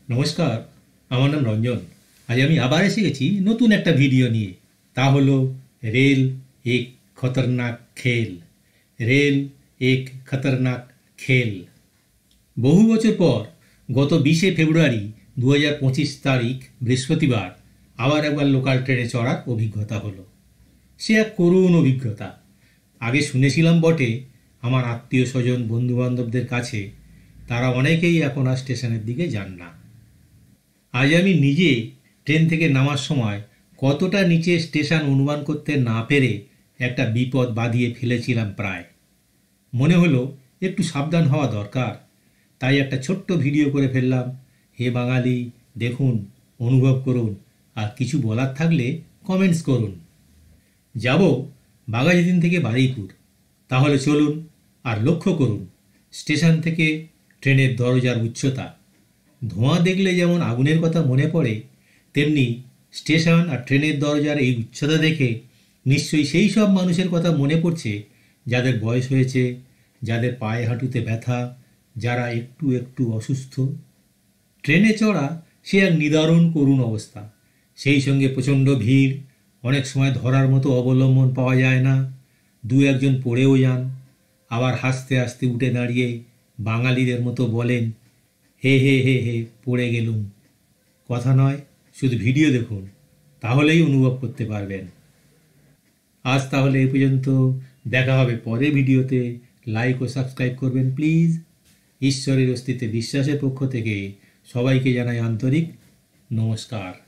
নমস্কার, আমার নাম রঞ্জন। আজ আমি আবার এসে গেছি নতুন একটা ভিডিও নিয়ে। তা হলো রেল এক খতরনাক খেল। রেল এক খতরনাক খেল। বহু বছর পর গত 20শে ফেব্রুয়ারি 2025 তারিখ বৃহস্পতিবার আবার একবার লোকাল ট্রেনে চড়ার অভিজ্ঞতা হলো। সে এক করুণ অভিজ্ঞতা। আগে শুনেছিলাম বটে আমার আত্মীয় স্বজন বন্ধুবান্ধবদের কাছে, তারা অনেকেই এখন আর স্টেশনের দিকে যান না। আজ আমি নিজে ট্রেন থেকে নামার সময় কতটা নিচে স্টেশন অনুমান করতে না পেরে একটা বিপদ বাঁধিয়ে ফেলেছিলাম প্রায়। মনে হলো একটু সাবধান হওয়া দরকার, তাই একটা ছোট্ট ভিডিও করে ফেললাম। হে বাঙালি, দেখুন, অনুভব করুন, আর কিছু বলার থাকলে কমেন্টস করুন। যাব বাঘাযতীন থেকে বারুইপুর। তাহলে চলুন আর লক্ষ্য করুন স্টেশন থেকে ট্রেনের দরজার উচ্চতা। ধোঁয়া দেখলে যেমন আগুনের কথা মনে পড়ে, তেমনি স্টেশন আর ট্রেনের দরজার এই উচ্চতা দেখে নিশ্চয়ই সেই সব মানুষের কথা মনে পড়ছে যাদের বয়স হয়েছে, যাদের পায়ে হাঁটুতে ব্যথা, যারা একটু একটু অসুস্থ। ট্রেনে চড়া সে এক নিদারুণ করুণ অবস্থা। সেই সঙ্গে প্রচণ্ড ভিড়, অনেক সময় ধরার মতো অবলম্বন পাওয়া যায় না, দু একজন পড়েও যান, আবার হাসতে হাসতে উঠে দাঁড়িয়ে বাঙালিদের মতো বলেন, হে হে হে হে পড়ে গেলুম। কথা নয়, শুধু ভিডিও দেখুন, তাহলেই অনুভব করতে পারবেন। আজ তাহলে এই পর্যন্ত, দেখা হবে পরের ভিডিওতে। লাইক ও সাবস্ক্রাইব করবেন প্লিজ। ঈশ্বরের অস্তিত্বে বিশ্বাসের পক্ষ থেকে সবাইকে জানাই আন্তরিক নমস্কার।